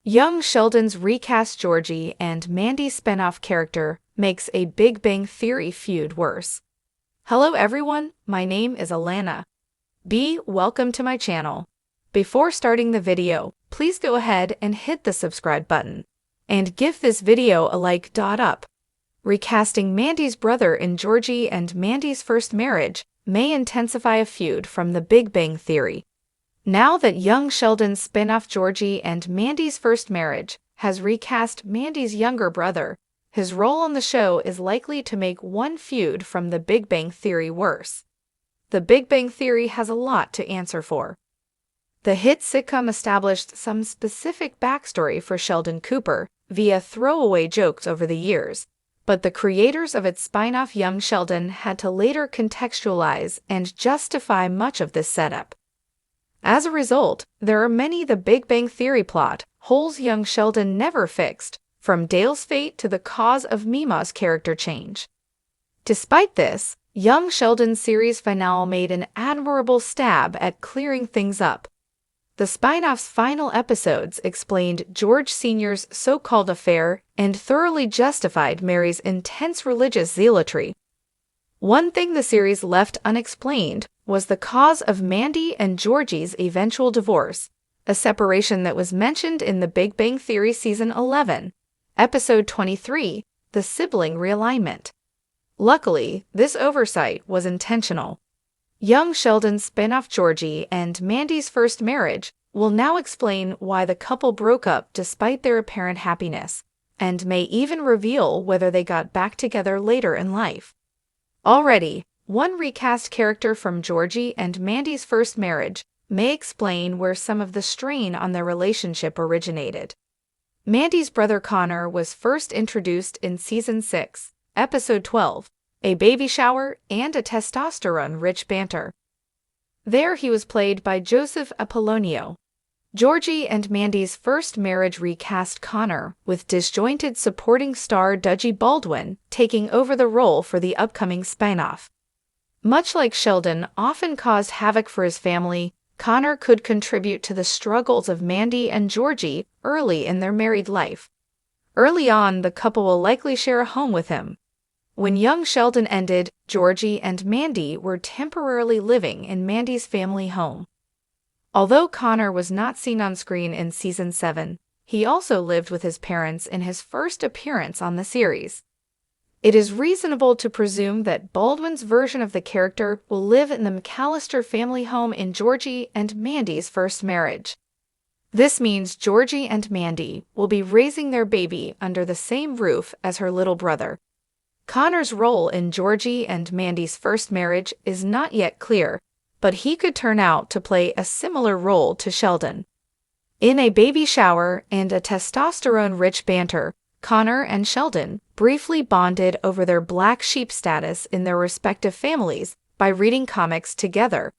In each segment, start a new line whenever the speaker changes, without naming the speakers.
Young Sheldon's recast Georgie and Mandy spinoff character makes a Big Bang Theory feud worse. Hello everyone, my name is Alana. Welcome to my channel. Before starting the video, please go ahead and hit the subscribe button. And give this video a like. Up. Recasting Mandy's brother in Georgie and Mandy's first marriage may intensify a feud from the Big Bang Theory. Now that young Sheldon's spin-off Georgie and Mandy's first marriage has recast Mandy's younger brother, his role on the show is likely to make one feud from the Big Bang Theory worse. The Big Bang Theory has a lot to answer for. The hit sitcom established some specific backstory for Sheldon Cooper via throwaway jokes over the years, but the creators of its spin-off Young Sheldon had to later contextualize and justify much of this setup. As a result, there are many The Big Bang Theory plot holes young Sheldon never fixed, from Dale's fate to the cause of Mima's character change. Despite this, young Sheldon's series finale made an admirable stab at clearing things up. The spin-off's final episodes explained George Sr.'s so-called affair and thoroughly justified Mary's intense religious zealotry. One thing the series left unexplained was the cause of Mandy and Georgie's eventual divorce, a separation that was mentioned in The Big Bang Theory Season 11, Episode 23, The Sibling Realignment. Luckily, this oversight was intentional. Young Sheldon's spin-off Georgie and Mandy's first marriage will now explain why the couple broke up despite their apparent happiness, and may even reveal whether they got back together later in life. Already, one recast character from Georgie and Mandy's first marriage may explain where some of the strain on their relationship originated. Mandy's brother Connor was first introduced in Season 6, Episode 12, A Baby Shower and a Testosterone-Rich Banter. There he was played by Joseph Apollonio. Georgie and Mandy's first marriage recast Connor, with disjointed supporting star Dudgie Baldwin taking over the role for the upcoming spin-off. Much like Sheldon often caused havoc for his family, Connor could contribute to the struggles of Mandy and Georgie early in their married life. Early on, the couple will likely share a home with him. When young Sheldon ended, Georgie and Mandy were temporarily living in Mandy's family home. Although Connor was not seen on screen in Season 7, he also lived with his parents in his first appearance on the series. It is reasonable to presume that Baldwin's version of the character will live in the McAllister family home in Georgie and Mandy's first marriage. This means Georgie and Mandy will be raising their baby under the same roof as her little brother. Connor's role in Georgie and Mandy's first marriage is not yet clear, but he could turn out to play a similar role to Sheldon. In A Baby Shower and a Testosterone-Rich Banter, Connor and Sheldon briefly bonded over their black sheep status in their respective families by reading comics together.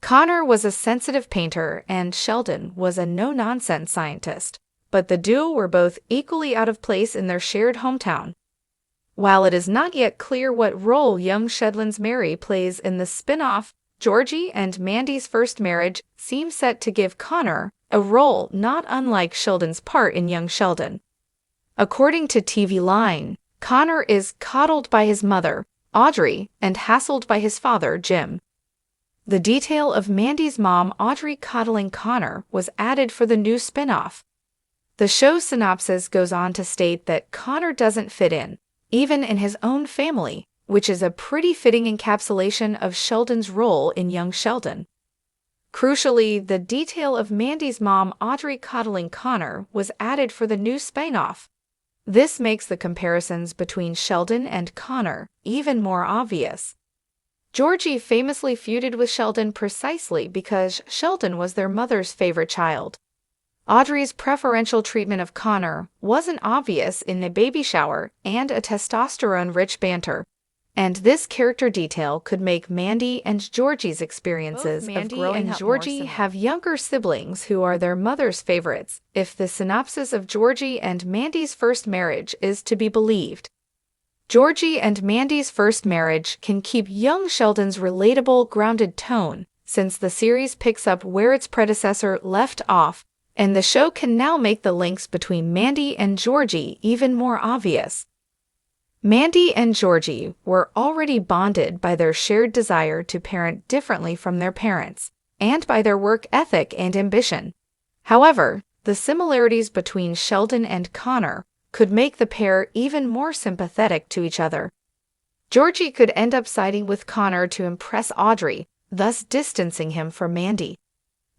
Connor was a sensitive painter and Sheldon was a no-nonsense scientist, but the duo were both equally out of place in their shared hometown. While it is not yet clear what role young Sheldon's Mary plays in the spin-off, Georgie and Mandy's first marriage seems set to give Connor a role not unlike Sheldon's part in Young Sheldon. According to TV Line, Connor is coddled by his mother, Audrey, and hassled by his father, Jim. The detail of Mandy's mom, Audrey, coddling Connor was added for the new spin-off. The show's synopsis goes on to state that Connor doesn't fit in, even in his own family, which is a pretty fitting encapsulation of Sheldon's role in Young Sheldon. Crucially, the detail of Mandy's mom, Audrey, coddling Connor was added for the new spin-off. This makes the comparisons between Sheldon and Connor even more obvious. Georgie famously feuded with Sheldon precisely because Sheldon was their mother's favorite child. Audrey's preferential treatment of Connor wasn't obvious in A Baby Shower and a Testosterone-Rich Banter, and this character detail could make Mandy and Georgie's experiences of growing up. Georgie have younger siblings who are their mother's favorites, if the synopsis of Georgie and Mandy's first marriage is to be believed. Georgie and Mandy's first marriage can keep young Sheldon's relatable, grounded tone, since the series picks up where its predecessor left off and the show can now make the links between Mandy and Georgie even more obvious. Mandy and Georgie were already bonded by their shared desire to parent differently from their parents, and by their work ethic and ambition. However, the similarities between Sheldon and Connor could make the pair even more sympathetic to each other. Georgie could end up siding with Connor to impress Audrey, thus distancing him from Mandy.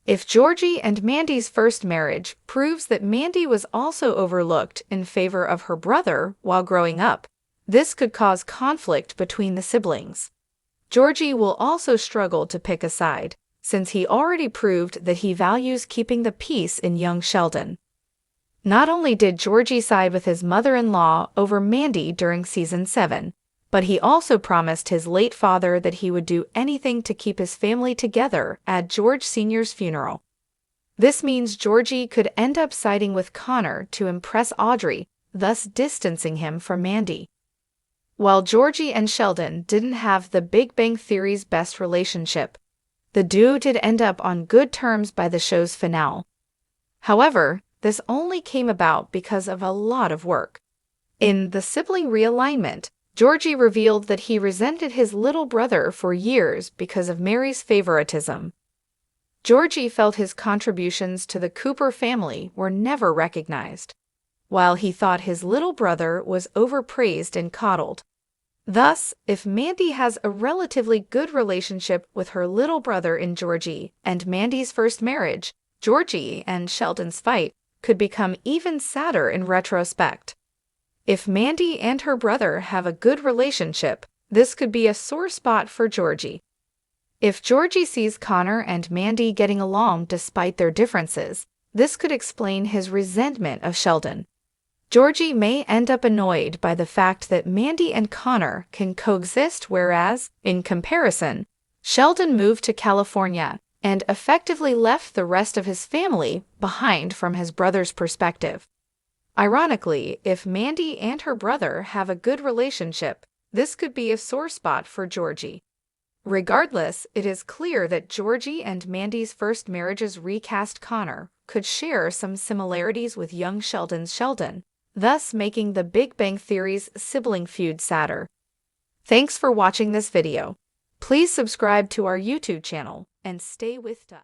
If Georgie and Mandy's first marriage proves that Mandy was also overlooked in favor of her brother while growing up, this could cause conflict between the siblings. Georgie will also struggle to pick a side, since he already proved that he values keeping the peace in young Sheldon. Not only did Georgie side with his mother-in-law over Mandy during Season 7, but he also promised his late father that he would do anything to keep his family together at George Sr.'s funeral. This means Georgie could end up siding with Connor to impress Audrey, thus distancing him from Mandy. While Georgie and Sheldon didn't have the Big Bang Theory's best relationship, the duo did end up on good terms by the show's finale. However, this only came about because of a lot of work. In the sibling realignment, Georgie revealed that he resented his little brother for years because of Mary's favoritism. Georgie felt his contributions to the Cooper family were never recognized, while he thought his little brother was overpraised and coddled. Thus, if Mandy has a relatively good relationship with her little brother in Georgie and Mandy's first marriage, Georgie and Sheldon's fight could become even sadder in retrospect. If Mandy and her brother have a good relationship, this could be a sore spot for Georgie. If Georgie sees Connor and Mandy getting along despite their differences, this could explain his resentment of Sheldon. Georgie may end up annoyed by the fact that Mandy and Connor can coexist, whereas, in comparison, Sheldon moved to California and effectively left the rest of his family behind from his brother's perspective. Ironically, if Mandy and her brother have a good relationship, this could be a sore spot for Georgie. Regardless, it is clear that Georgie and Mandy's first marriage's recast Connor could share some similarities with young Sheldon's Sheldon, thus making the Big Bang Theory's sibling feud sadder. Thanks for watching this video. Please subscribe to our YouTube channel and stay with us.